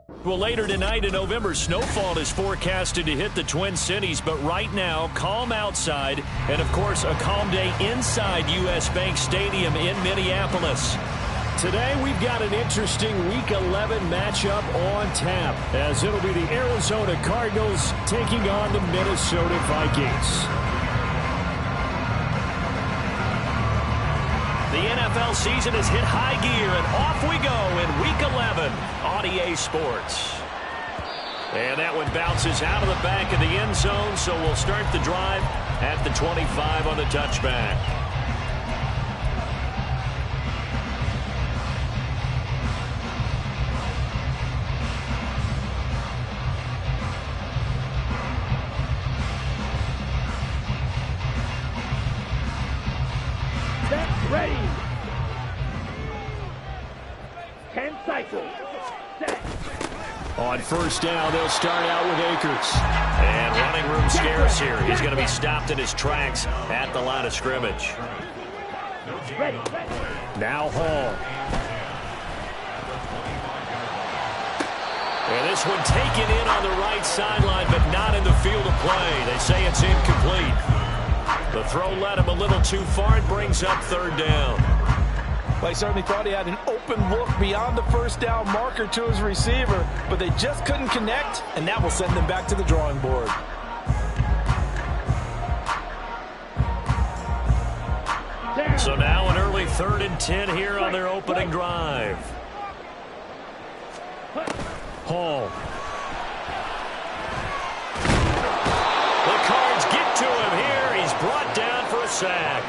Well, later tonight in November, snowfall is forecasted to hit the Twin Cities, but right now, calm outside, and of course, a calm day inside U.S. Bank Stadium in Minneapolis. Today, we've got an interesting Week 11 matchup on tap, as it'll be the Arizona Cardinals taking on the Minnesota Vikings. The NFL season has hit high gear, and off we go in Week 11 on EA Sports. And that one bounces out of the back of the end zone, so we'll start the drive at the 25 on the touchback. Ready. 10 cycles. Set. On first down, they'll start out with Akers. And running room scarce here. He's going to be stopped in his tracks at the line of scrimmage. Ready. Now Hall. And this one taken in on the right sideline, but not in the field of play. They say it's incomplete. The throw led him a little too far. It brings up third down. Well, he certainly thought he had an open look beyond the first down marker to his receiver, but they just couldn't connect, and that will send them back to the drawing board. So now an early 3rd and 10 here on their opening drive. Hall. The Cards get to him here. He's brought down for a sack.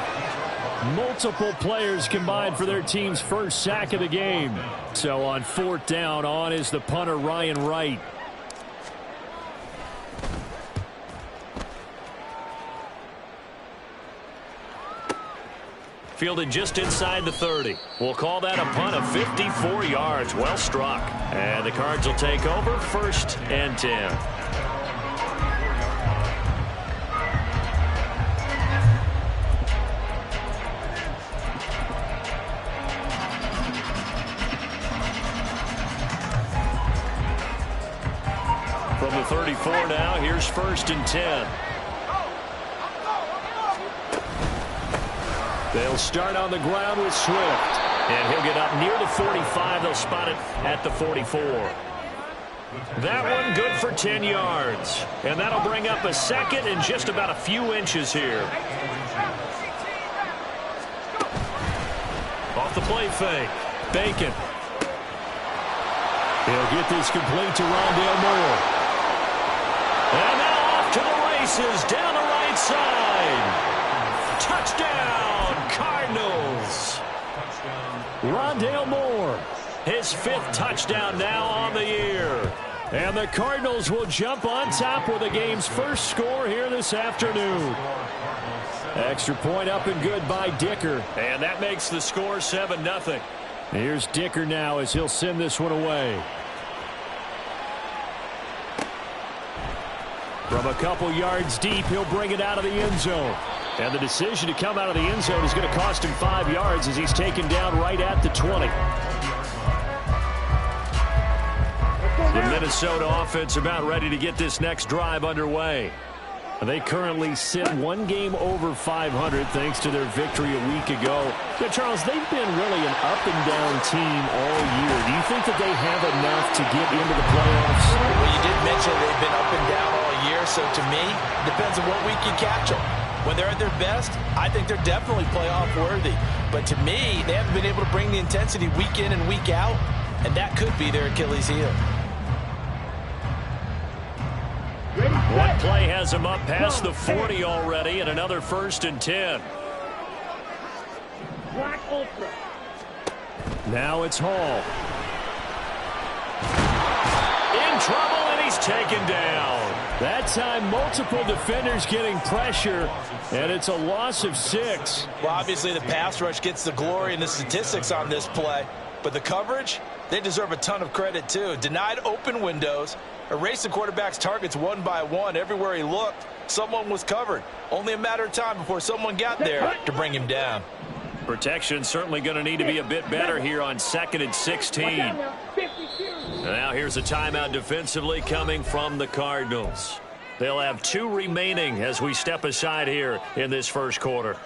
Multiple players combined for their team's first sack of the game. So on 4th down, on is the punter Ryan Wright. Fielded just inside the 30. We'll call that a punt of 54 yards. Well struck. And the Cards will take over 1st and 10. From the 34 now, here's 1st and 10. They'll start on the ground with Swift. And he'll get up near the 45. They'll spot it at the 44. That one good for 10 yards. And that'll bring up a second and just about a few inches here. Off the play fake. Bacon. He'll get this complete to Rondale Moore. And now off to the races down the right side. Touchdown, Cardinals. Rondale Moore, his 5th touchdown now on the year. And the Cardinals will jump on top with the game's first score here this afternoon. Extra point up and good by Dicker. And that makes the score 7-0. Here's Dicker now as he'll send this one away. From a couple yards deep, he'll bring it out of the end zone. And the decision to come out of the end zone is going to cost him 5 yards as he's taken down right at the 20. The Minnesota offense about ready to get this next drive underway. They currently sit 1 game over 500 thanks to their victory a week ago. Yeah, Charles, they've been really an up-and-down team all year. Do you think that they have enough to get into the playoffs? Well, you did mention they've been up and down all year, so to me, depends on what week you catch them. When they're at their best, I think they're definitely playoff worthy. But to me, they haven't been able to bring the intensity week in and week out, and that could be their Achilles heel. One play has him up past the 40 already, and another 1st and 10. Black Ultra. Now it's Hall. In trouble, and he's taken down. That time, multiple defenders getting pressure, and it's a loss of 6. Well, obviously the pass rush gets the glory and the statistics on this play, but the coverage, they deserve a ton of credit too. Denied open windows, erased the quarterback's targets one by one. Everywhere he looked, someone was covered. Only a matter of time before someone got there to bring him down. Protection certainly going to need to be a bit better here on 2nd and 16. Now here's a timeout defensively coming from the Cardinals. They'll have 2 remaining as we step aside here in this first quarter.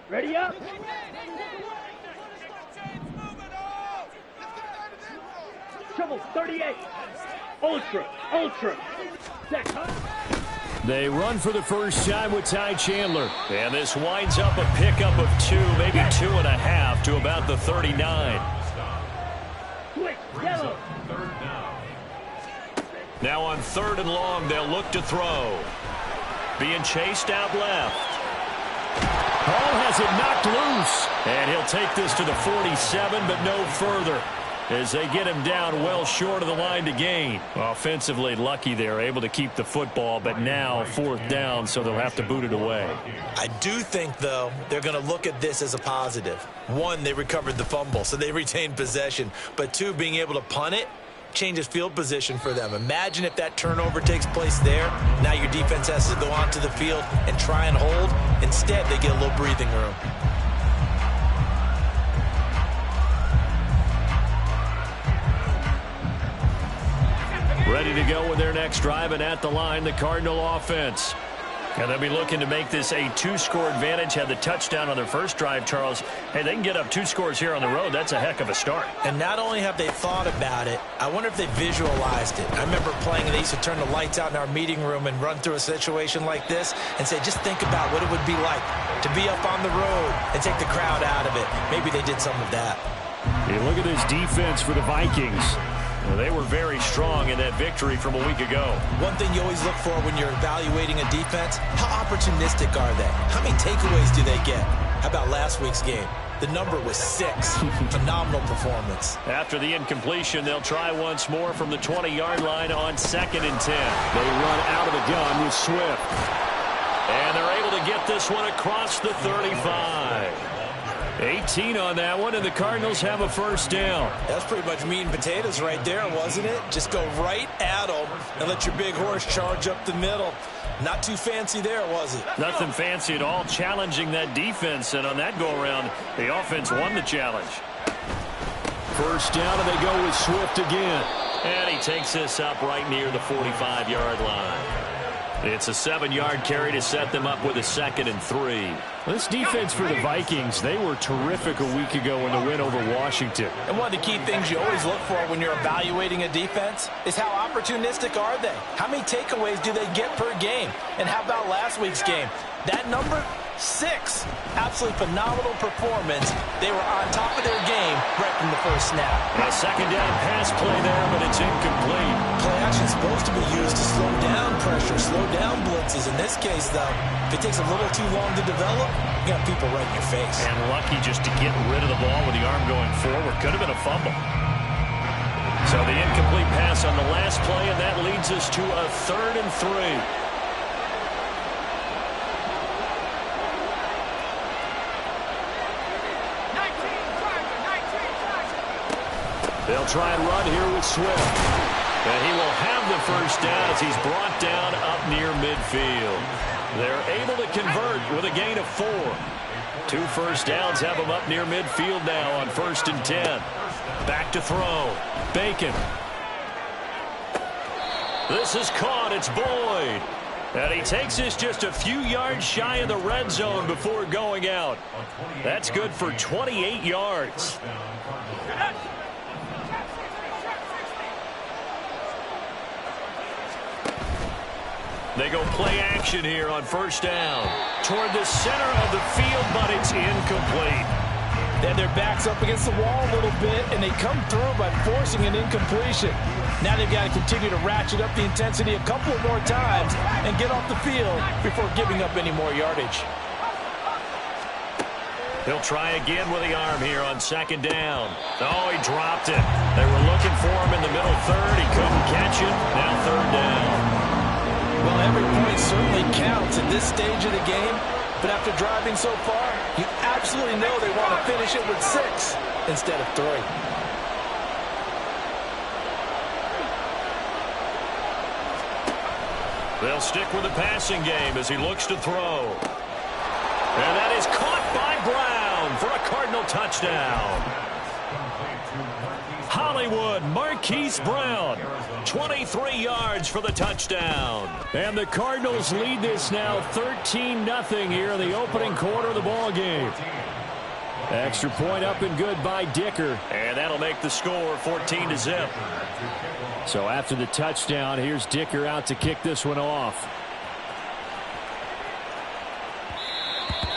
Ready up. Trouble 38. Ultra. Set. They run for the first time with Ty Chandler. And this winds up a pickup of 2, maybe 2.5 to about the 39. Switch. Yellow. Now on 3rd and long, they'll look to throw. Being chased out left. Hall has it knocked loose. And he'll take this to the 47, but no further, as they get him down well short of the line to gain. Offensively lucky they're able to keep the football, but now 4th down, so they'll have to boot it away. I do think, though, they're going to look at this as a positive. 1, they recovered the fumble, so they retained possession. But 2, being able to punt it changes field position for them. Imagine if that turnover takes place there. Now your defense has to go onto the field and try and hold. Instead, they get a little breathing room. Ready to go with their next drive, and at the line, the Cardinal offense. And they'll be looking to make this a 2-score advantage. Had the touchdown on their first drive, Charles. Hey, they can get up 2 scores here on the road. That's a heck of a start. And not only have they thought about it, I wonder if they visualized it. I remember playing, and they used to turn the lights out in our meeting room and run through a situation like this and say, just think about what it would be like to be up on the road and take the crowd out of it. Maybe they did some of that. Hey, look at this defense for the Vikings. Well, they were very strong in that victory from a week ago. One thing you always look for when you're evaluating a defense, how opportunistic are they? How many takeaways do they get? How about last week's game? The number was 6. Phenomenal performance. After the incompletion, they'll try once more from the 20-yard line on 2nd and 10. They run out of the gun with Swift. And they're able to get this one across the 35. 18 on that one, and the Cardinals have a first down. That's pretty much meat and potatoes right there, wasn't it? Just go right at them and let your big horse charge up the middle. Not too fancy there, was it? Nothing fancy at all, challenging that defense, and on that go-around, the offense won the challenge. First down, and they go with Swift again. And he takes this up right near the 45-yard line. It's a 7-yard carry to set them up with a 2nd and 3. This defense for the Vikings, they were terrific a week ago in the win over Washington. And one of the key things you always look for when you're evaluating a defense is how opportunistic are they? How many takeaways do they get per game? And how about last week's game? That number, 6. Absolutely phenomenal performance. They were on top of their game right from the first snap. A 2nd down pass play there, but it's incomplete. Play action is supposed to be used to slow down pressure, slow down blitzes. In this case, though, if it takes a little too long to develop, you got people right in your face. And lucky just to get rid of the ball with the arm going forward. Could have been a fumble. So the incomplete pass on the last play, and that leads us to a 3rd and 3. They'll try and run here with Swift. And he will have the first down as he's brought down up near midfield. They're able to convert with a gain of 4. 2 first downs have them up near midfield now on 1st and 10. Back to throw. Bacon. This is caught. It's Boyd. And he takes this just a few yards shy of the red zone before going out. That's good for 28 yards. They go play action here on 1st down. Toward the center of the field, but it's incomplete. They had their backs up against the wall a little bit, and they come through by forcing an incompletion. Now they've got to continue to ratchet up the intensity a couple of more times and get off the field before giving up any more yardage. He'll try again with the arm here on 2nd down. Oh, he dropped it. They were looking for him in the middle third. He couldn't catch it. Now 3rd down. Well, every point certainly counts at this stage of the game, but after driving so far, you absolutely know they want to finish it with 6 instead of 3. They'll stick with the passing game as he looks to throw. And that is caught by Brown for a Cardinal touchdown. Hollywood Marquise Brown, 23 yards for the touchdown. And the Cardinals lead this now 13-0 here in the opening quarter of the ball game. Extra point up and good by Dicker. And that'll make the score 14-0. So after the touchdown, here's Dicker out to kick this one off.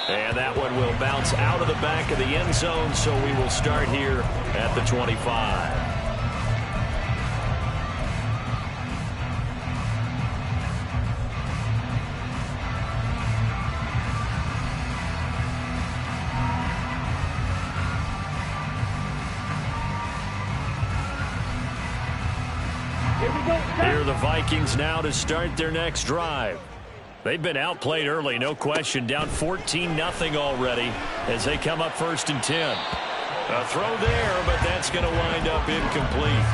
And that one will bounce out of the back of the end zone, so we will start here at the 25. Here are the Vikings now to start their next drive. They've been outplayed early, no question, down 14-0 already as they come up 1st and 10. A throw there, but that's going to wind up incomplete.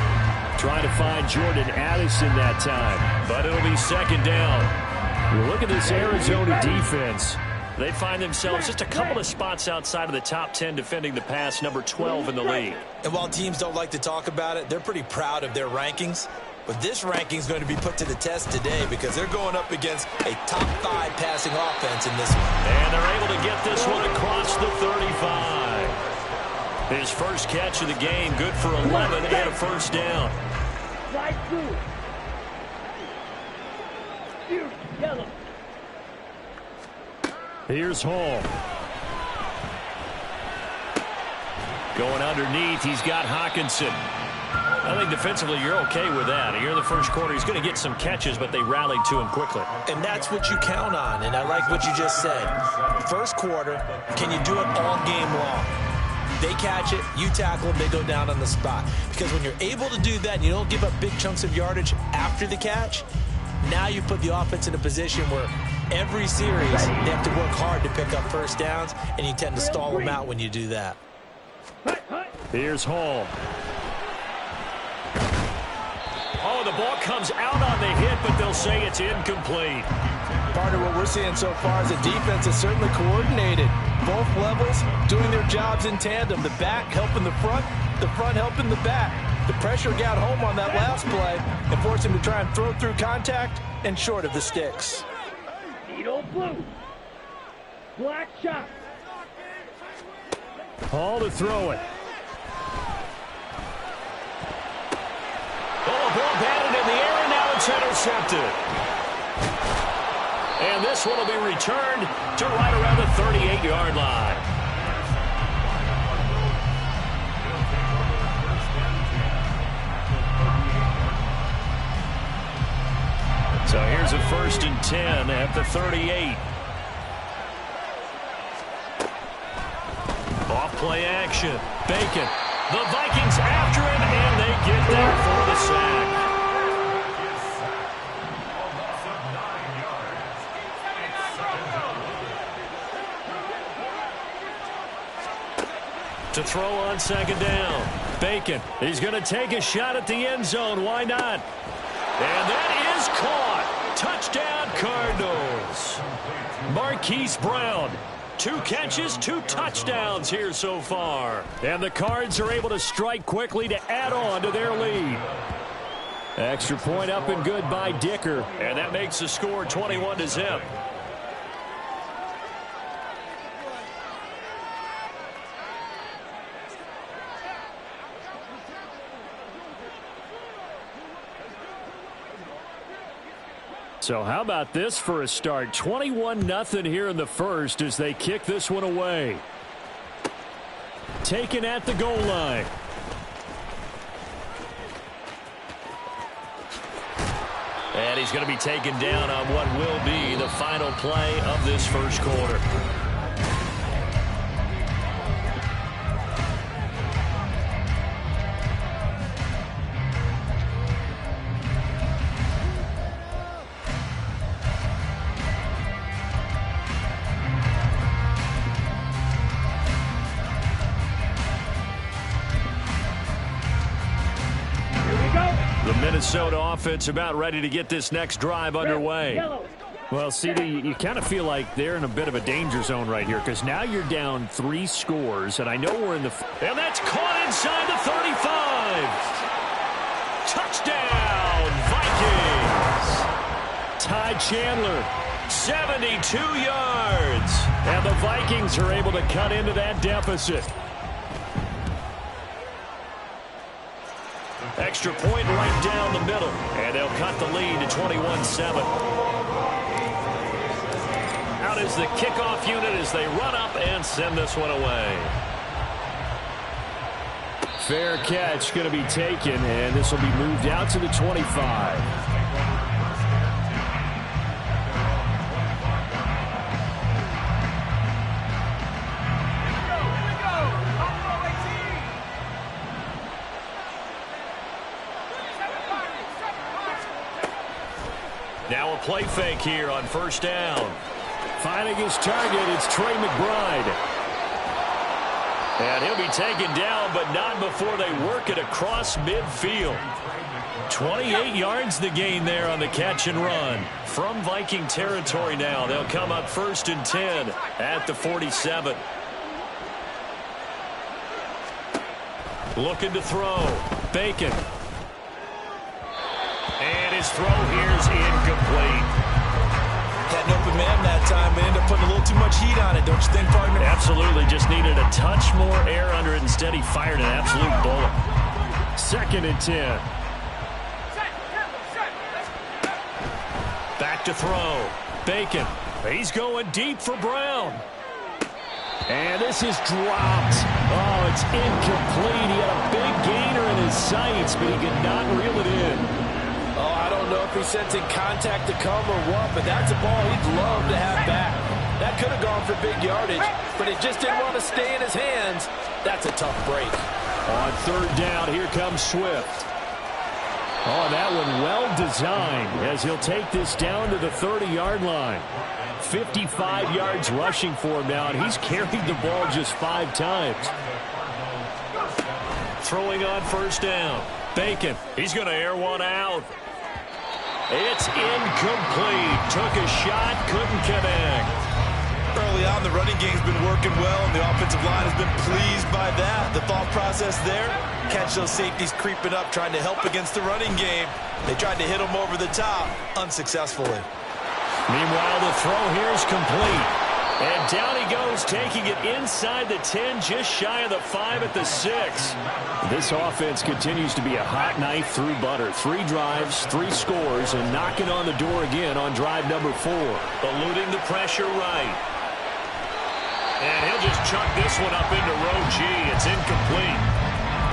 Trying to find Jordan Addison that time, but it'll be 2nd down. You look at this Arizona defense. They find themselves just a couple of spots outside of the top 10 defending the pass, number 12 in the league. And while teams don't like to talk about it, they're pretty proud of their rankings. But this ranking is going to be put to the test today because they're going up against a top 5 passing offense in this one. And they're able to get this one across the 35. His first catch of the game, good for 11 and a 1st down. Slide through. Here, yellow. Here's Hall. Going underneath, he's got Hawkinson. I think defensively you're okay with that. Here in the first quarter, he's going to get some catches, but they rallied to him quickly. And that's what you count on, and I like what you just said. First quarter, can you do it all game long? They catch it, you tackle them, they go down on the spot. Because when you're able to do that and you don't give up big chunks of yardage after the catch, now you put the offense in a position where every series they have to work hard to pick up 1st downs, and you tend to stall them out when you do that. Here's Hall. Oh, the ball comes out on the hit, but they'll say it's incomplete. Part of what we're seeing so far is the defense is certainly coordinated. Both levels doing their jobs in tandem. The back helping the front helping the back. The pressure got home on that last play and forced him to try and throw through contact and short of the sticks. Needle blue. Black shot. Hall to throw it. Oh, the ball batted in the air, and now it's intercepted. And this one will be returned to right around the 38-yard line. So here's a 1st and 10 at the 38. Off play action. Bacon. The Vikings after him, and they get there for the sack. To throw on 2nd down. Bacon. He's going to take a shot at the end zone. Why not? And that is caught. Touchdown, Cardinals. Marquise Brown. 2 catches, 2 touchdowns here so far. And the Cards are able to strike quickly to add on to their lead. Extra point up and good by Dicker. And that makes the score 21-0. So how about this for a start? 21-0 here in the first as they kick this one away. Taken at the goal line. And he's going to be taken down on what will be the final play of this first quarter. The Minnesota offense about ready to get this next drive underway. Well, CD, you kind of feel like they're in a bit of a danger zone right here because now you're down 3 scores, and I know we're in the... And that's caught inside the 35. Touchdown, Vikings. Ty Chandler. 72 yards. And the Vikings are able to cut into that deficit. Extra point right down the middle. And they'll cut the lead to 21-7. Out is the kickoff unit as they run up and send this one away. Fair catch going to be taken, and this will be moved out to the 25. Now a play fake here on first down. Finding his target, it's Trey McBride. And he'll be taken down, but not before they work it across midfield. 28 yards the gain there on the catch and run. From Viking territory now, they'll come up 1st and 10 at the 47. Looking to throw. Bacon. And his throw here's incomplete. Had an open man that time, but ended up putting a little too much heat on it, don't you think, partner? Absolutely. Just needed a touch more air under it. Instead, he fired an absolute bullet. 2nd and 10. Back to throw. Bacon. He's going deep for Brown. And this is dropped. Oh, it's incomplete. He had a big gainer in his sights, but he could not reel it in. Oh, I don't know if he's sensing contact to come or what, but that's a ball he'd love to have back. That could have gone for big yardage, but it just didn't want to stay in his hands. That's a tough break. On 3rd down, here comes Swift. Oh, that one well designed as he'll take this down to the 30-yard line. 55 yards rushing for him now, and he's carried the ball just 5 times. Throwing on 1st down. Bacon. He's going to air one out. It's incomplete. Took a shot, couldn't connect. Early on, the running game's been working well, and the offensive line has been pleased by that. The thought process there, catch those safeties creeping up, trying to help against the running game. They tried to hit them over the top, unsuccessfully. Meanwhile, the throw here is complete. And down he goes, taking it inside the 10, just shy of the 5 at the 6. This offense continues to be a hot knife through butter. 3 drives, 3 scores, and knocking on the door again on drive number 4. Eluding the pressure right. And he'll just chuck this one up into row G. It's incomplete.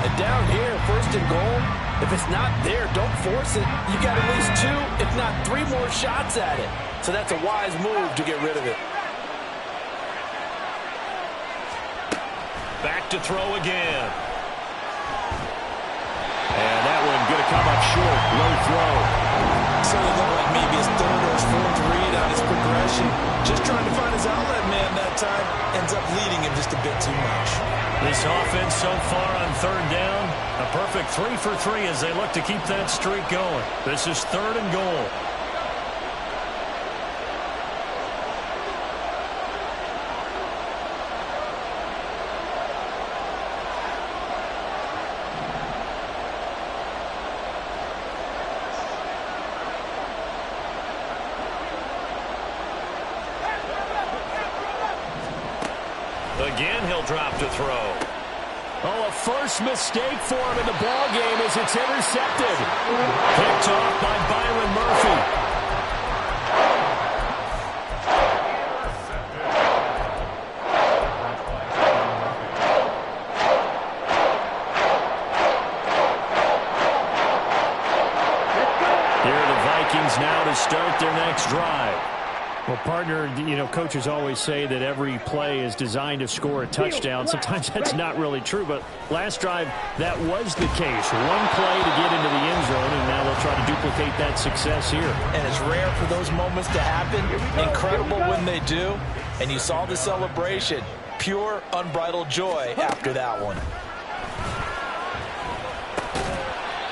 And down here, 1st and goal, if it's not there, don't force it. You got at least 2, if not 3 more shots at it. So that's a wise move to get rid of it. Back to throw again. And that one going to come up short. Low throw. So it looked like maybe his 3rd or his 4th read on his progression. Just trying to find his outlet man that time. Ends up leading him just a bit too much. This offense so far on 3rd down, a perfect 3 for 3 as they look to keep that streak going. This is 3rd and goal. Again, he'll drop to throw. Oh, a first mistake for him in the ball game as it's intercepted. Picked off by Byron Murphy. Here are the Vikings now to start their next drive. Well, partner, you know, coaches always say that every play is designed to score a touchdown. Sometimes that's not really true, but last drive, that was the case. One play to get into the end zone, and now they'll try to duplicate that success here. And it's rare for those moments to happen. Incredible when they do. And you saw the celebration. Pure, unbridled joy after that one.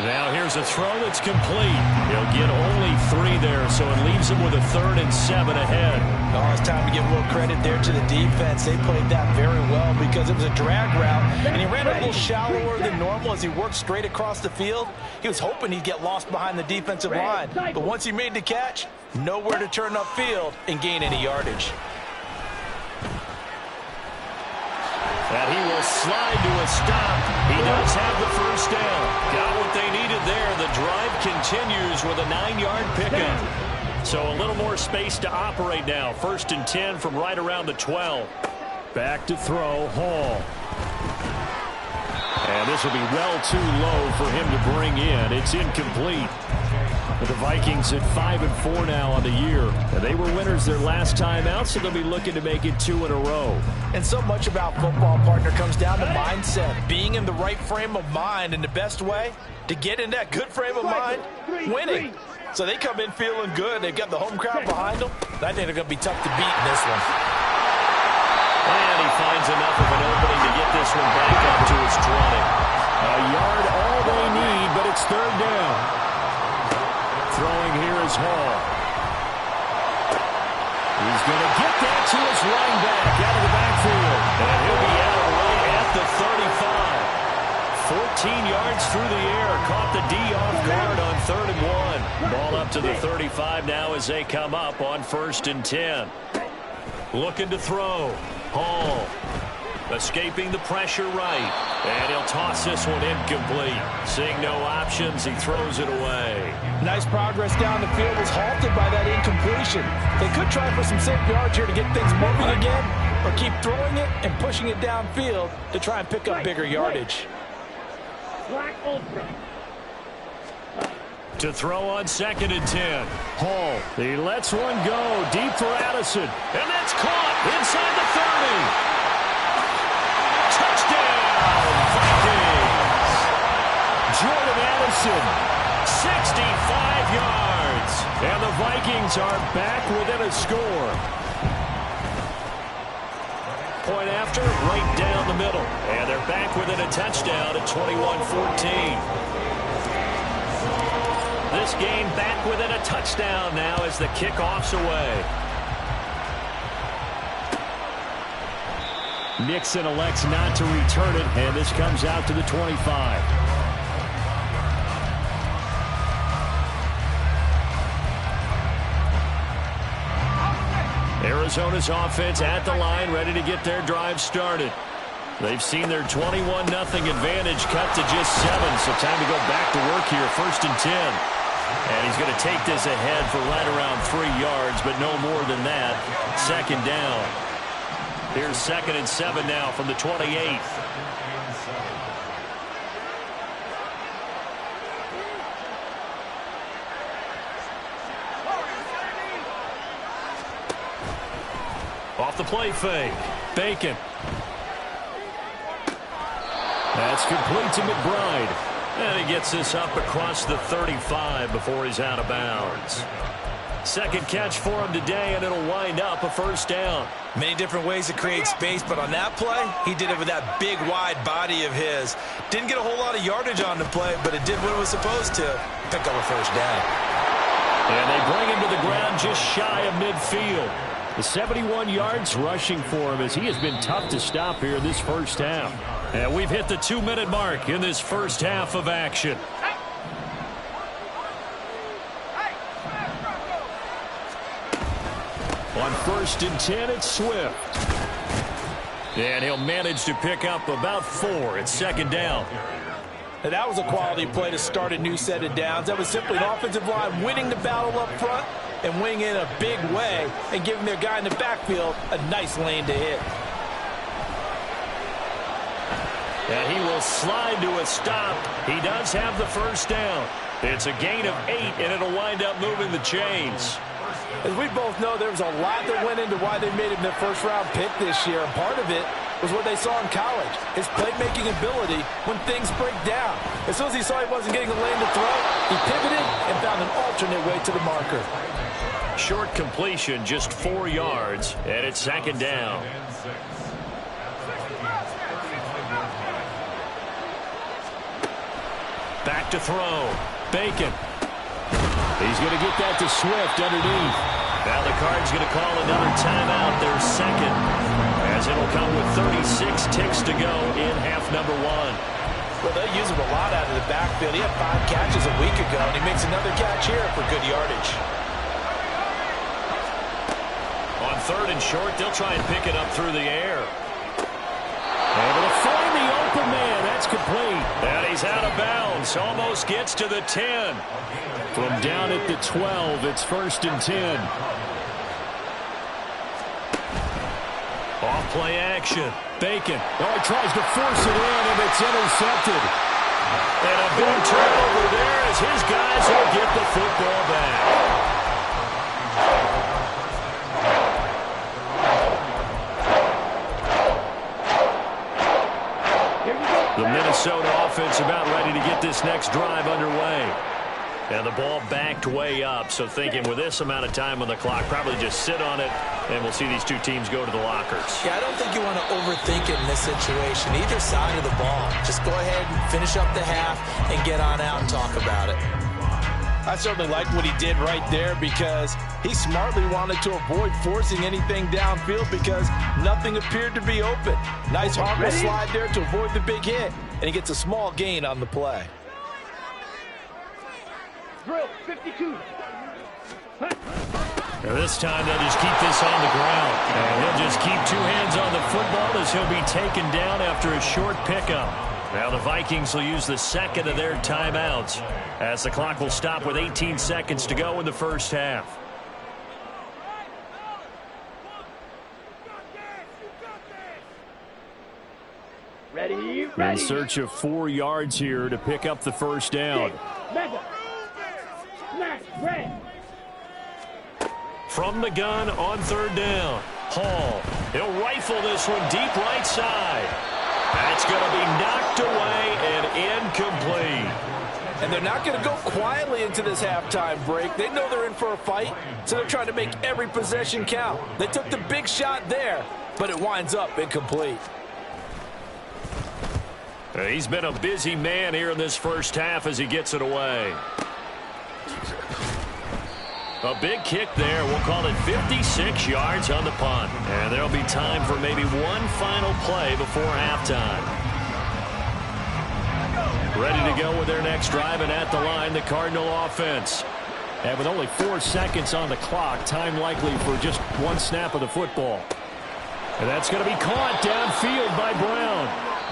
Now here's a throw that's complete. He'll get only 3 there, so it leaves him with a 3rd and 7 ahead. Oh, it's time to give a little credit there to the defense. They played that very well because it was a drag route, and he ran a little shallower than normal as he worked straight across the field. He was hoping he'd get lost behind the defensive line, but once he made the catch, nowhere to turn upfield and gain any yardage. And he will slide to a stop. He does have the first down. Got what they needed there. The drive continues with a 9-yard pickup. So a little more space to operate now. 1st and 10 from right around the 12. Back to throw, Hall. And this will be well too low for him to bring in. It's incomplete. But the Vikings at 5-4 now on the year. And they were winners their last time out, so they'll be looking to make it 2 in a row. And so much about football, partner, comes down to mindset. Being in the right frame of mind, and the best way to get in that good frame of mind, winning. So they come in feeling good. They've got the home crowd behind them. I think they're going to be tough to beat in this one. And he finds enough of an opening to get this one back up to his 20. A yard all they need, but it's 3rd down. Throwing here is Hall. He's going to get that to his running back out of the backfield. And he'll be out right at the 35. 14 yards through the air. Caught the D off guard on 3rd and 1. Ball up to the 35 now as they come up on 1st and 10. Looking to throw. Hall. Escaping the pressure right. And he'll toss this one incomplete. Seeing no options, he throws it away. Nice progress down the field was halted by that incompletion. They could try for some safe yards here to get things moving again, or keep throwing it and pushing it downfield to try and pick up bigger yardage. Black ultra. To throw on 2nd and 10. Hall, he lets one go deep for Addison. And that's caught inside the 30. Touchdown, Vikings! Jordan Addison, 65 yards. And the Vikings are back within a score. Point after, right down the middle. And they're back within a touchdown at 21-14. This game back within a touchdown now as the kickoff's away. Nixon elects not to return it, and this comes out to the 25. Arizona's offense at the line, ready to get their drive started. They've seen their 21-0 advantage cut to just 7, so time to go back to work here. 1st and 10. And he's going to take this ahead for right around 3 yards, but no more than that. 2nd down. Here's 2nd and 7 now from the 28. Off the play fake. Bacon. That's complete to McBride. And he gets this up across the 35 before he's out of bounds. 2nd catch for him today, and it'll wind up a 1st down. Many different ways to create space, but on that play, he did it with that big, wide body of his. Didn't get a whole lot of yardage on the play, but it did what it was supposed to. Pick up a 1st down. And they bring him to the ground just shy of midfield. The 71 yards rushing for him as he has been tough to stop here this 1st half. And we've hit the 2-minute mark in this 1st half of action. On 1st and 10, it's Swift. And he'll manage to pick up about 4. It's 2nd down. And that was a quality play to start a new set of downs. That was simply an offensive line winning the battle up front and winning in a big way and giving their guy in the backfield a nice lane to hit. And he will slide to a stop. He does have the 1st down. It's a gain of 8, and it'll wind up moving the chains. As we both know, there was a lot that went into why they made him their 1st-round pick this year. And part of it was what they saw in college, his playmaking ability when things break down. As soon as he saw he wasn't getting a lane to throw, he pivoted and found an alternate way to the marker. Short completion, just 4 yards, and it's 2nd down. Back back to throw. Bacon. He's going to get that to Swift underneath. Now the Cards going to call another timeout, their second, as it'll come with 36 ticks to go in half number one. Well, they'll use him a lot out of the backfield. He had 5 catches a week ago, and he makes another catch here for good yardage. On 3rd and short, they'll try and pick it up through the air. Able to find the open man. That's complete. And he's out of bounds. Almost gets to the 10. From down at the 12, it's 1st and 10. Off play action. Bacon. Oh, he tries to force it in, and it's intercepted. And a big turnover there as his guys will get the football back. The Minnesota offense about ready to get this next drive underway. And the ball backed way up, so thinking with this amount of time on the clock, probably just sit on it, and we'll see these two teams go to the lockers. Yeah, I don't think you want to overthink it in this situation, either side of the ball. Just go ahead and finish up the half and get on out and talk about it. I certainly like what he did right there because he smartly wanted to avoid forcing anything downfield because nothing appeared to be open. Nice harmless slide there to avoid the big hit, and he gets a small gain on the play. Drill, 52. Now this time they'll just keep this on the ground. And he'll just keep 2 hands on the football as he'll be taken down after a short pickup. Now the Vikings will use the second of their timeouts as the clock will stop with 18 seconds to go in the first half. Ready. In search of 4 yards here to pick up the first down. Mega. Smash. Red. From the gun on 3rd down. Hall. He'll rifle this one deep right side. That's going to be knocked away and incomplete. And they're not going to go quietly into this halftime break. They know they're in for a fight, so they're trying to make every possession count. They took the big shot there, but it winds up incomplete. He's been a busy man here in this first half as he gets it away. A big kick there. We'll call it 56 yards on the punt. And there'll be time for maybe one final play before halftime. Ready to go with their next drive, and at the line, the Cardinal offense. And with only 4 seconds on the clock, time likely for just one snap of the football. And that's going to be caught downfield by Brown.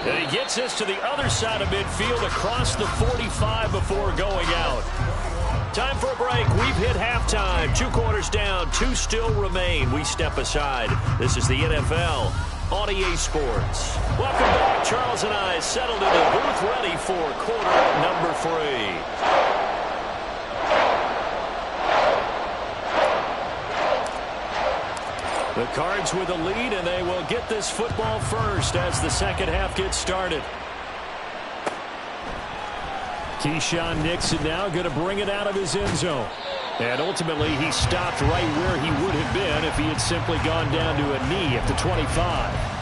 And he gets this to the other side of midfield across the 45 before going out. Time for a break. We've hit halftime. 2 quarters down. 2 still remain. We step aside. This is the NFL on EA Sports. Welcome back. Charles and I settled in the booth ready for quarter number 3. The Cards with a lead, and they will get this football first as the second half gets started. Keyshawn Nixon now going to bring it out of his end zone. And ultimately, he stopped right where he would have been if he had simply gone down to a knee at the 25.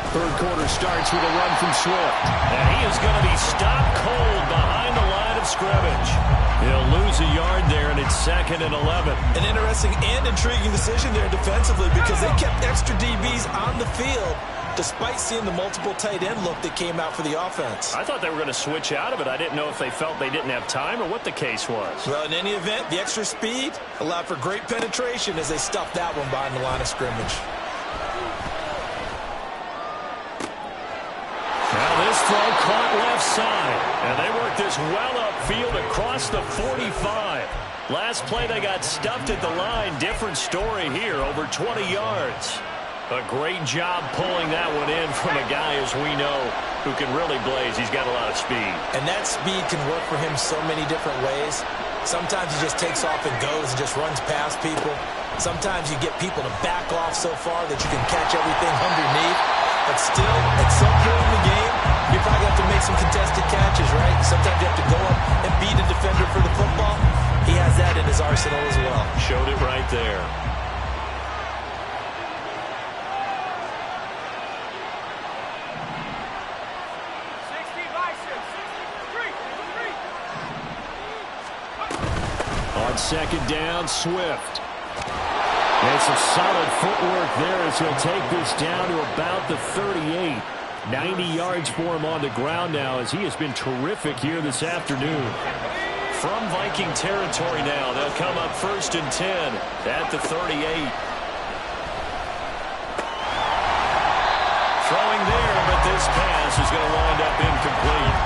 Third quarter starts with a run from Swift. And he is going to be stopped cold behind the line of scrimmage. He'll lose a yard there, and it's 2nd and 11. An interesting and intriguing decision there defensively because they kept extra DBs on the field despite seeing the multiple tight end look that came out for the offense. I thought they were going to switch out of it. I didn't know if they felt they didn't have time or what the case was. Well, in any event, the extra speed allowed for great penetration as they stuffed that one behind the line of scrimmage. Now this throw caught left side, and they work this well upfield across the 45. Last play they got stuffed at the line. Different story here, over 20 yards. A great job pulling that one in from a guy, as we know, who can really blaze. He's got a lot of speed. And that speed can work for him so many different ways. Sometimes he just takes off and goes and just runs past people. Sometimes you get people to back off so far that you can catch everything underneath. But still, at some point in the game, you probably have to make some contested catches, right? Sometimes you have to go up and beat a defender for the football. He has that in his arsenal as well. Showed it right there. On second down, Swift. And some solid footwork there as he'll take this down to about the 38. 90 yards for him on the ground now as he has been terrific here this afternoon. From Viking territory now, they'll come up 1st and 10 at the 38. Throwing there, but this pass is going to wind up incomplete.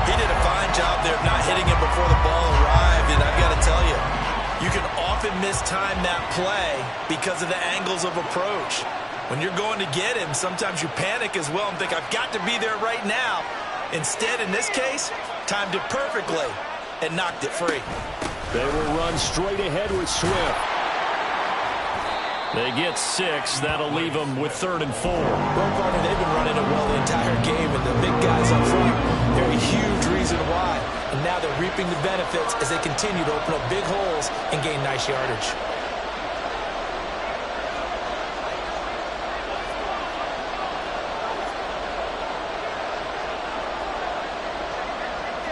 He did a fine job there of not hitting it before the ball arrived, and I've got to tell you, you can often mistime that play because of the angles of approach. When you're going to get him, sometimes you panic as well and think, I've got to be there right now. Instead, in this case, timed it perfectly and knocked it free. They will run straight ahead with Swift. They get 6. That'll leave them with 3rd and 4. Well, partner, they've been running it well the entire game, and the big guys up front, they're a huge reason why. And now they're reaping the benefits as they continue to open up big holes and gain nice yardage.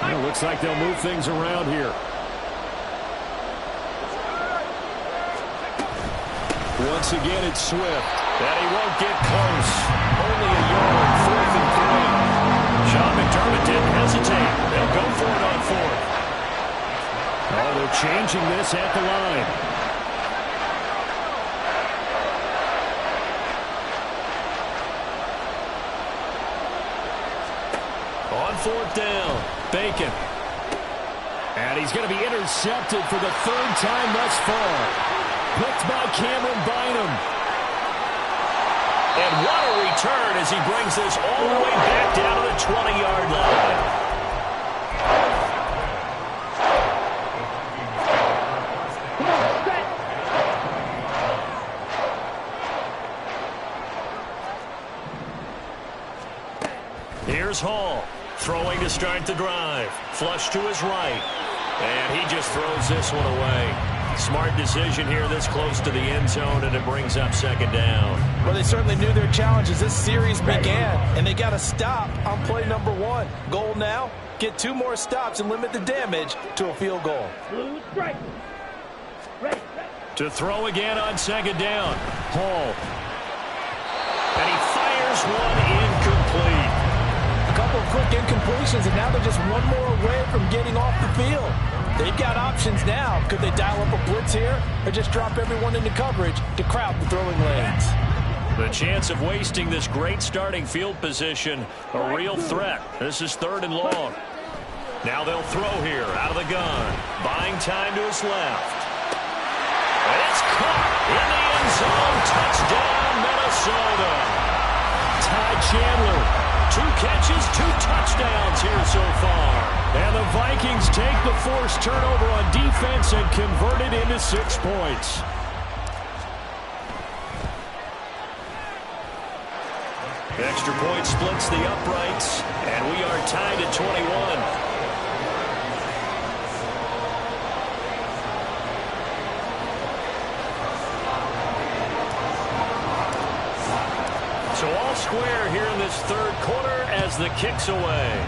Well, looks like they'll move things around here. Once again, it's Swift. And he won't get close. Only a yard, 4th and 3. Sean McDermott didn't hesitate. They'll go for it on 4th. Oh, they're changing this at the line. On 4th down, Bacon. And he's going to be intercepted for the 3rd time thus far. Picked by Cameron Bynum. And what a return as he brings this all the way back down to the 20-yard line. Here's Hall, throwing to start the drive. Flush to his right. And he just throws this one away. Smart decision here this close to the end zone, and it brings up 2nd down. Well, they certainly knew their challenges. This series began, and they got to stop on play number 1. Goal now, get 2 more stops and limit the damage to a field goal. Blue strike. Ready. To throw again on 2nd down, Hall. And he fires one incomplete. A couple of quick incompletions, and now they're just 1 more away from getting off the field. They've got options now. Could they dial up a blitz here or just drop everyone into coverage to crowd the throwing lanes? The chance of wasting this great starting field position, a real threat. This is 3rd and long. Now they'll throw here out of the gun. Buying time to his left. And it's caught in the end zone. Touchdown, Minnesota. Ty Chandler. 2 catches, 2 touchdowns here so far. And the Vikings take the forced turnover on defense and convert it into 6 points. Extra point splits the uprights, and we are tied at 21. So all square here in this 3rd quarter as the kick's away.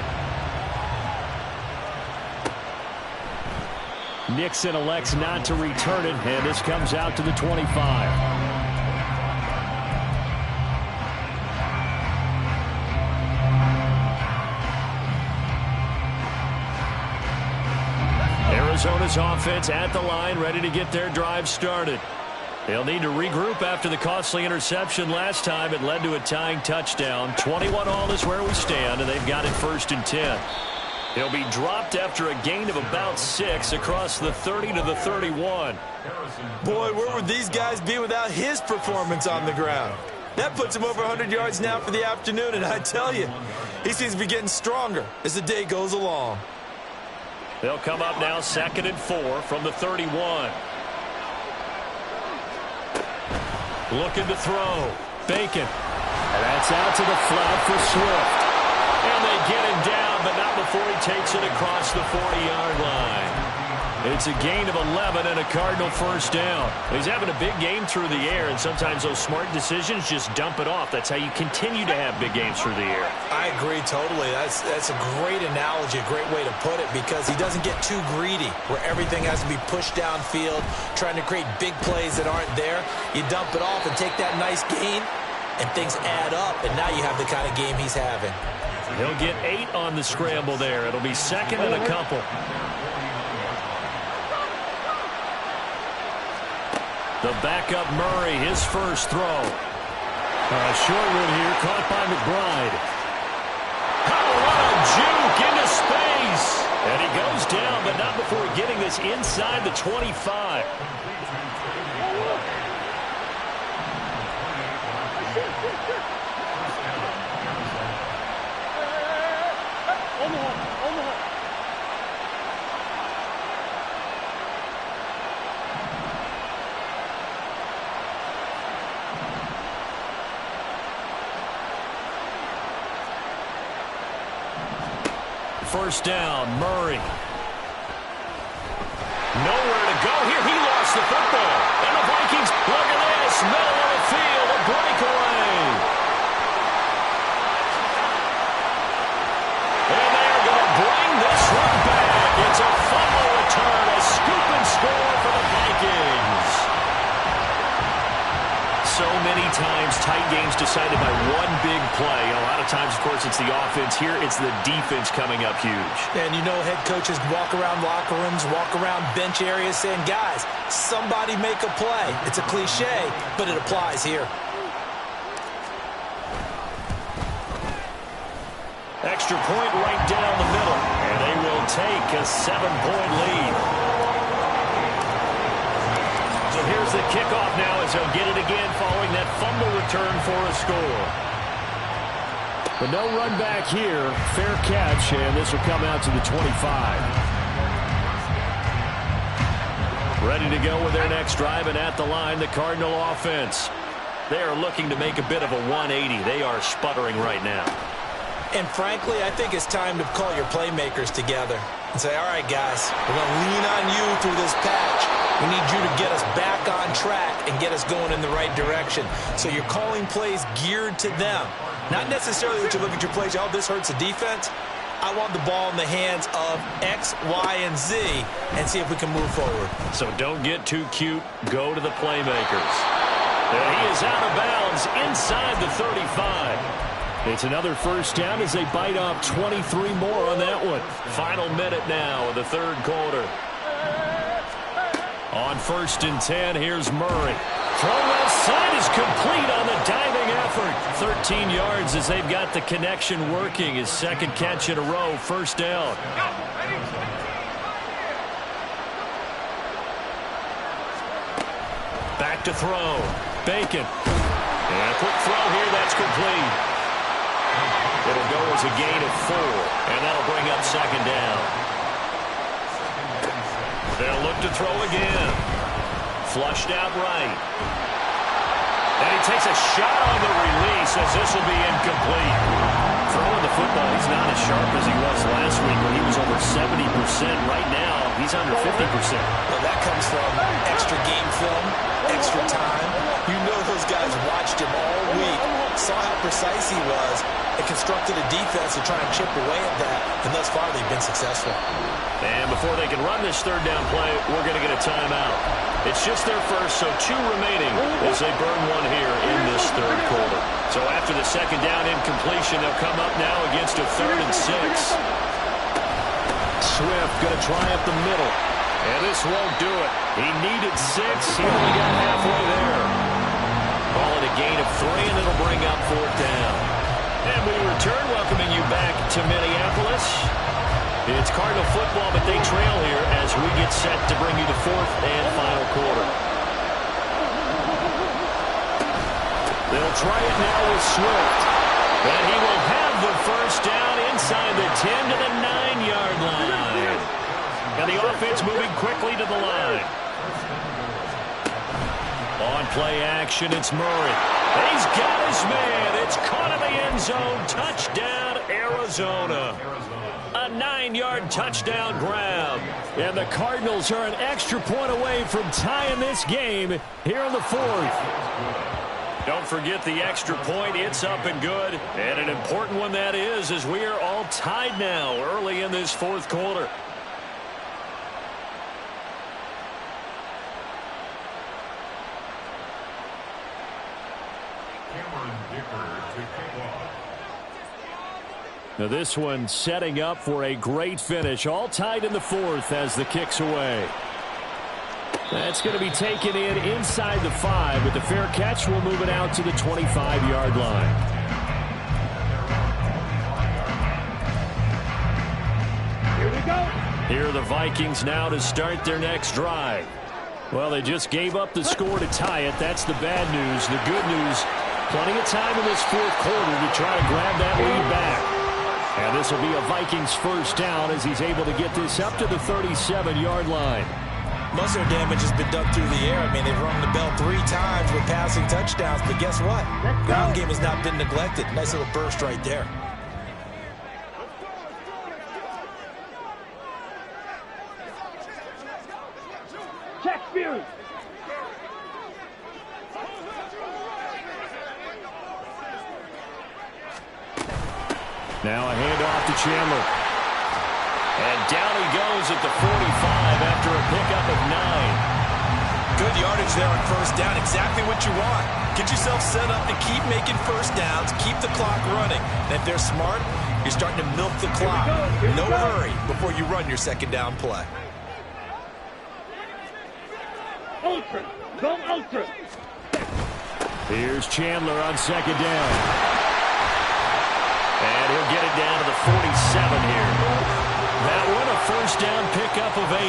Nixon elects not to return it, and this comes out to the 25. Arizona's offense at the line, ready to get their drive started. They'll need to regroup after the costly interception last time. It led to a tying touchdown. 21 all is where we stand, and they've got it 1st and 10. He'll be dropped after a gain of about 6 across the 30 to the 31. Boy, where would these guys be without his performance on the ground? That puts him over 100 yards now for the afternoon, and I tell you, he seems to be getting stronger as the day goes along. They'll come up now 2nd and 4 from the 31. Looking to throw. Bacon. And that's out to the flat for Swift. And they get him down, but not before he takes it across the 40-yard line. It's a gain of 11 and a Cardinal first down. He's having a big game through the air, and sometimes those smart decisions just dump it off. That's how you continue to have big games through the air. I agree totally. That's a great analogy, a great way to put it, because he doesn't get too greedy where everything has to be pushed downfield, trying to create big plays that aren't there. You dump it off and take that nice gain, and things add up, and now you have the kind of game he's having. He'll get 8 on the scramble there. It'll be second and a couple. The backup Murray, his first throw. A short one here, caught by McBride. Oh, what a juke into space. And he goes down, but not before getting this inside the 25. First down, Murray. Nowhere to go here. He lost the football. And the Vikings, look at this, middle of the field, a breakaway. And they are going to bring this one back. It's a fumble return, a scoop and score for the Vikings. So many times tight games decided by one big play. A lot of times, of course, it's the offense. Here, it's the defense coming up huge. And you know head coaches walk around locker rooms, walk around bench areas saying, guys, somebody make a play. It's a cliche, but it applies here. Extra point right down the middle. And they will take a 7-point lead. So here's the kickoff now as he'll get it again following that fumble return for a score. But no run back here. Fair catch, and this will come out to the 25. Ready to go with their next drive, and at the line, the Cardinal offense. They are looking to make a bit of a 180. They are sputtering right now. And frankly, I think it's time to call your playmakers together and say, all right, guys, we're going to lean on you through this patch. We need you to get us back on track and get us going in the right direction. So you're calling plays geared to them. Not necessarily that you look at your plays, oh, this hurts the defense. I want the ball in the hands of X, Y, and Z and see if we can move forward. So don't get too cute. Go to the playmakers. And he is out of bounds inside the 35. It's another first down as they bite off 23 more on that one. Final minute now of the third quarter. On 1st and 10, here's Murray. Throw left side is complete on the diving effort. 13 yards as they've got the connection working. His second catch in a row, first down. Back to throw. Bacon. And a quick throw here, that's complete. It'll go as a gain of 4, and that'll bring up second down. They'll look to throw again. Flushed out right. And he takes a shot on the release as this will be incomplete. Throwing the football, he's not as sharp as he was last week when he was over 70%. Right now, he's under 50%. Well, that comes from extra game film, extra time. You know those guys watched him all week, saw how precise he was, and constructed a defense to try and chip away at that, and thus far they've been successful. And before they can run this third down play, we're going to get a timeout. It's just their first, so 2 remaining as they burn one here in this third quarter. So after the second down incompletion, they'll come up now against a 3rd and 6. Swift going to try up the middle. And this won't do it. He needed 6. He only got halfway there. Call it a gain of 3, and it'll bring up 4th down. And we return, welcoming you back to Minneapolis. It's Cardinal football, but they trail here as we get set to bring you the 4th and final quarter. They'll try it now with Swift. And he will have the first down inside the 10 to the 9-yard line. And the offense moving quickly to the line. On play action, it's Murray. He's got his man. It's caught in the end zone. Touchdown, Arizona. A 9-yard touchdown grab. And the Cardinals are an extra point away from tying this game here in the fourth. Don't forget the extra point. It's up and good. And an important one that is, as we are all tied now early in this fourth quarter. Now this one setting up for a great finish. All tied in the fourth as the kick's away. That's going to be taken in inside the 5, but the fair catch will move it out to the 25-yard line. Here we go. Here are the Vikings now to start their next drive. Well, they just gave up the score to tie it. That's the bad news. The good news, plenty of time in this fourth quarter to try to grab that lead back. And this will be a Vikings first down as he's able to get this up to the 37-yard line. Most of their damage has been done through the air. I mean, they've rung the bell 3 times with passing touchdowns, but guess what? Ground game has not been neglected. Nice little burst right there. Check Fury. Now a handoff to Chandler. And down he goes at the 45 after a pickup of 9. Good yardage there on first down. Exactly what you want. Get yourself set up and keep making first downs. Keep the clock running. And if they're smart, you're starting to milk the clock. No hurry before you run your second down play. Ultra. Go ultra. Here's Chandler on second down. And he'll get it down to the 47 here. That one a first down pickup of 8.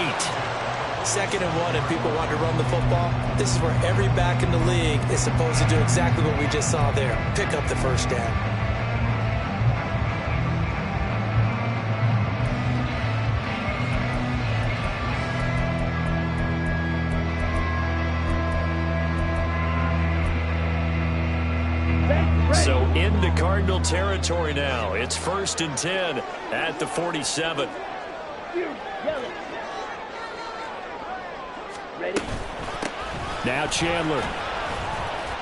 2nd and 1, and people want to run the football. This is where every back in the league is supposed to do exactly what we just saw there. Pick up the first down. So into Cardinal territory now. It's 1st and 10 at the 47. Ready? Now Chandler.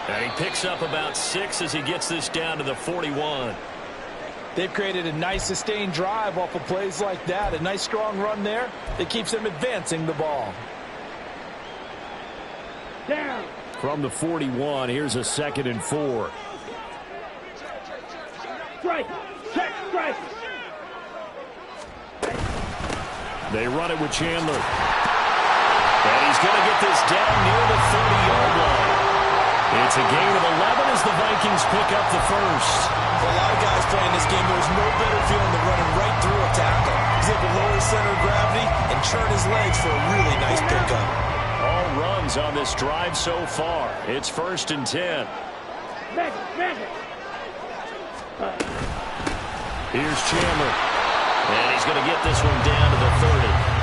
And he picks up about 6 as he gets this down to the 41. They've created a nice sustained drive off of plays like that. A nice strong run there that keeps them advancing the ball. Down. From the 41, here's a 2nd and 4. Strike. Check strike. They run it with Chandler. And he's going to get this down near the 30-yard line. It's a gain of 11 as the Vikings pick up the first. For a lot of guys playing this game, there's no better feeling than running right through a tackle. He's able to lower his center of gravity and churn his legs for a really nice pickup. All runs on this drive so far. It's 1st and 10. Magic. Here's Chandler. And he's going to get this one down to the 30.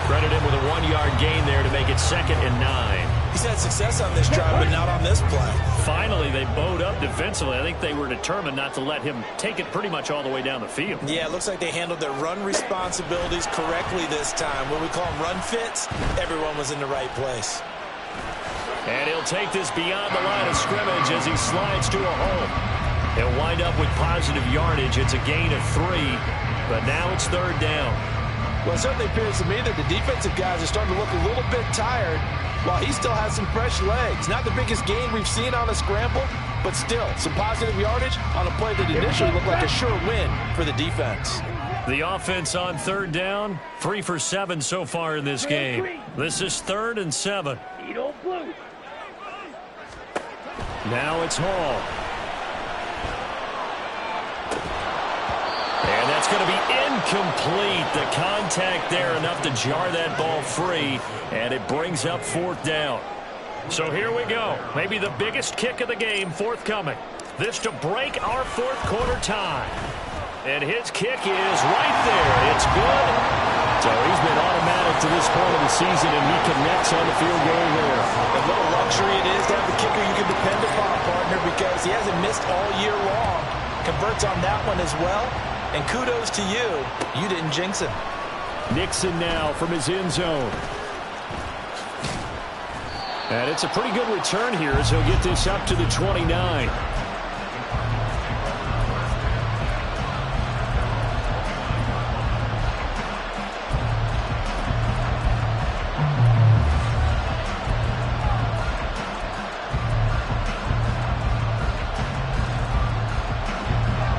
Credit him with a 1-yard gain there to make it 2nd and 9. He's had success on this drive, but not on this play. Finally, they bowed up defensively. I think they were determined not to let him take it pretty much all the way down the field. Yeah, it looks like they handled their run responsibilities correctly this time. What we call them run fits, everyone was in the right place. And he'll take this beyond the line of scrimmage as he slides to a hole. He'll wind up with positive yardage. It's a gain of 3, but now it's 3rd down. Well, it certainly appears to me that the defensive guys are starting to look a little bit tired while he still has some fresh legs. Not the biggest gain we've seen on a scramble, but still some positive yardage on a play that initially looked like a sure win for the defense. The offense on 3rd down, 3 for 7 so far in this game. This is 3rd and 7. Edo blue. Now it's Hall. And that's going to be incomplete. The contact there enough to jar that ball free, and it brings up 4th down. So here we go. Maybe the biggest kick of the game forthcoming. This to break our fourth quarter tie. And his kick is right there. It's good. So he's been automatic to this point of the season, and he connects on the field goal there. And what a luxury it is to have a kicker you can depend upon, partner. He hasn't missed all year long. Converts on that one as well. And kudos to you. You didn't jinx him. Nixon now from his end zone. And it's a pretty good return here as he'll get this up to the 29.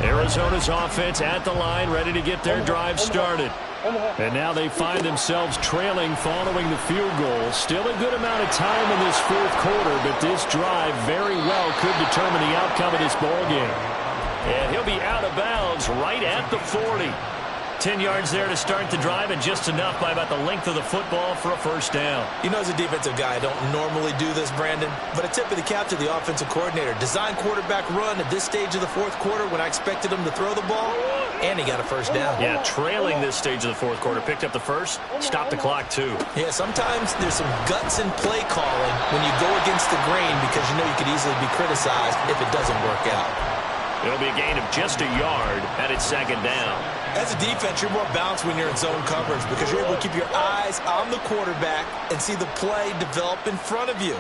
Arizona's offense at the line, ready to get their drive started. And now they find themselves trailing following the field goal. Still a good amount of time in this fourth quarter, but this drive very well could determine the outcome of this ball game. And he'll be out of bounds right at the 40. 10 yards there to start the drive, and just enough by about the length of the football for a first down. You know, as a defensive guy, I don't normally do this, Brandon, but a tip of the cap to the offensive coordinator. Design quarterback run at this stage of the fourth quarter when I expected him to throw the ball, and he got a first down. Yeah, trailing this stage of the fourth quarter. Picked up the first, stopped the clock too. Yeah, sometimes there's some guts in play calling when you go against the grain because you know you could easily be criticized if it doesn't work out. It'll be a gain of just a yard, and it's second down. As a defense, you're more balanced when you're in zone coverage because you're able to keep your eyes on the quarterback and see the play develop in front of you.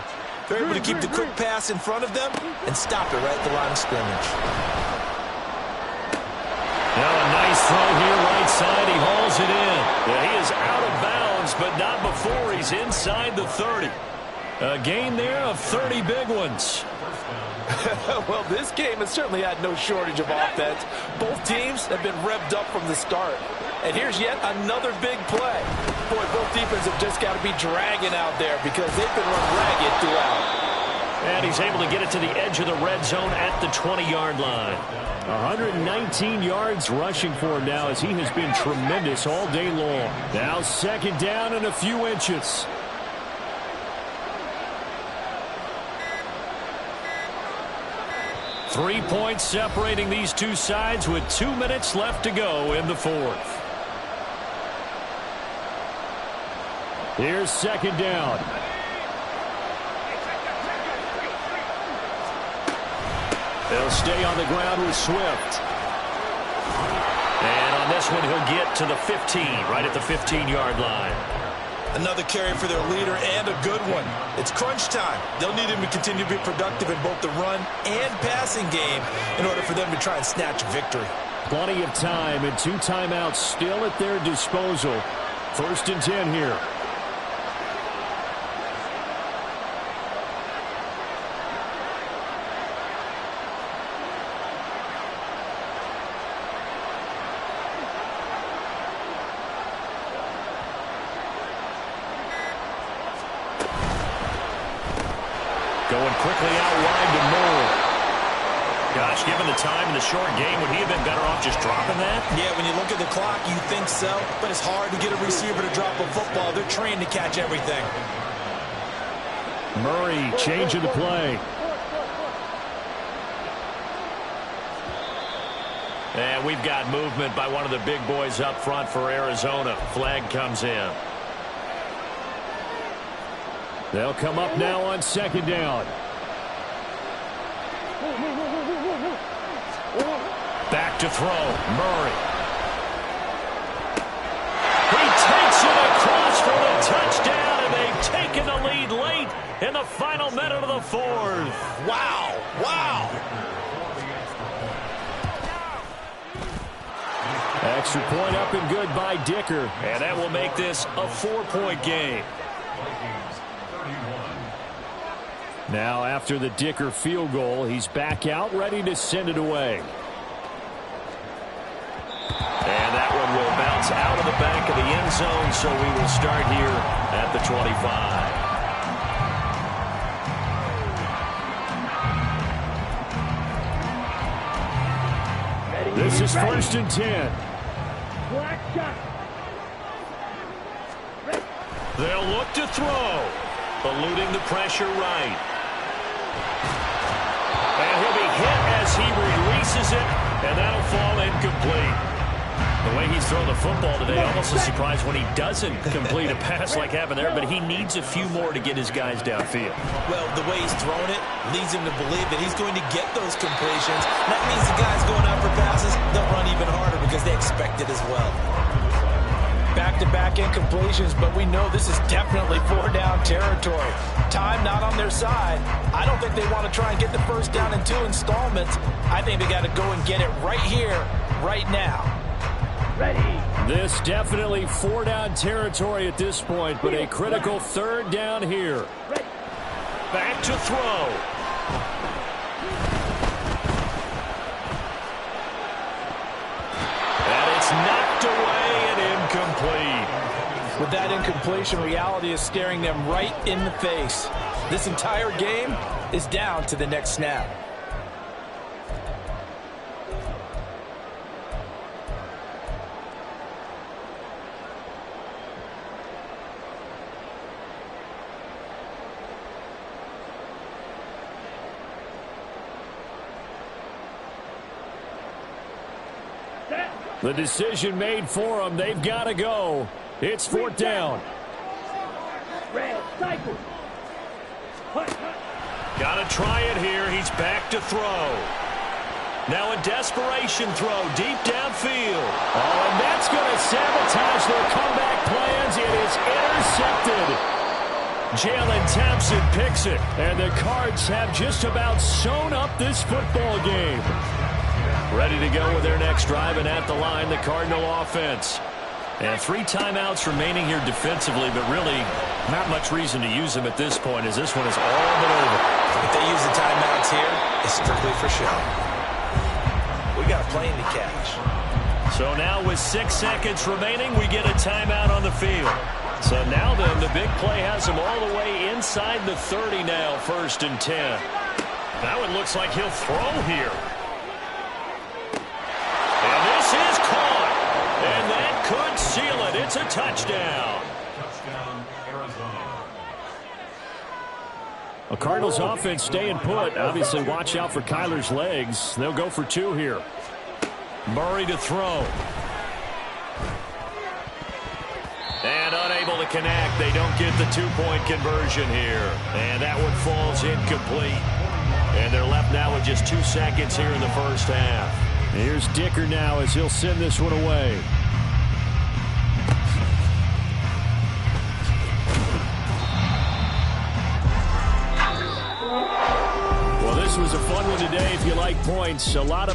They're able to keep the quick pass in front of them and stop it right at the line of scrimmage. Now a nice throw here right side. He hauls it in. Yeah, he is out of bounds, but not before he's inside the 30. A gain there of 30 big ones. Well, this game has certainly had no shortage of offense. Both teams have been revved up from the start. And here's yet another big play. Boy, both defenses have just got to be dragging out there because they've been run ragged throughout. And he's able to get it to the edge of the red zone at the 20-yard line. 119 yards rushing for him now as he has been tremendous all day long. Now second down and a few inches. 3 points separating these two sides with 2 minutes left to go in the fourth. Here's second down. They'll stay on the ground with Swift. And on this one, he'll get to the 15, right at the 15-yard line. Another carry for their leader and a good one. It's crunch time. They'll need him to continue to be productive in both the run and passing game in order for them to try and snatch victory. Plenty of time and 2 timeouts still at their disposal. First and 10 here. Going quickly out wide to Moore. Gosh, given the time in the short game, would he have been better off just dropping that? Yeah, when you look at the clock, you think so. But it's hard to get a receiver to drop a football. They're trained to catch everything. Murray changing the play. And we've got movement by one of the big boys up front for Arizona. Flag comes in. They'll come up now on second down. Back to throw. Murray. He takes it across for the touchdown, and they've taken the lead late in the final minute of the fourth. Wow. Wow. Extra point up and good by Dicker. And that will make this a 4-point game. Now, after the Dicker field goal, he's back out, ready to send it away. And that one will bounce out of the back of the end zone, so we will start here at the 25. This is first and 10. They'll look to throw, eluding the pressure right. And he'll be hit as he releases it, and that'll fall incomplete. The way he's thrown the football today, almost a surprise when he doesn't complete a pass like happened there, but he needs a few more to get his guys downfield. Well, the way he's thrown it leads him to believe that he's going to get those completions. That means the guys going out for passes, they'll run even harder because they expect it as well. Back-to-back incompletions, but we know this is definitely 4-down territory. Time not on their side. I don't think they want to try and get the first down in 2 installments. I think they got to go and get it right here, right now. Ready. This definitely 4-down territory at this point, but a critical 3rd down here. Ready. Back to throw. And it's knocked away and incomplete. With that incompletion, reality is staring them right in the face. This entire game is down to the next snap. The decision made for them. They've got to go. It's 4th down. Red cycle. Got to try it here. He's back to throw. Now a desperation throw deep downfield. Oh, and that's going to sabotage their comeback plans. It is intercepted. Jalen Thompson picks it, and the Cards have just about sewn up this football game. Ready to go with their next drive, and at the line, the Cardinal offense. And 3 timeouts remaining here defensively, but really not much reason to use them at this point, as this one is all but over. If they use the timeouts here, it's strictly for show. We got a plane to catch. So now with 6 seconds remaining, we get a timeout on the field. So now then, the big play has him all the way inside the 30 now, 1st and 10. Now it looks like he'll throw here. And this is caught. And that could seal it. It's a touchdown. A Cardinals offense staying put. Obviously, watch out for Kyler's legs. They'll go for 2 here. Murray to throw. And unable to connect. They don't get the 2-point conversion here. And that one falls incomplete. And they're left now with just 2 seconds here in the first half. Here's Dicker now as he'll send this one away. Well, this was a fun one today if you like points. A lot of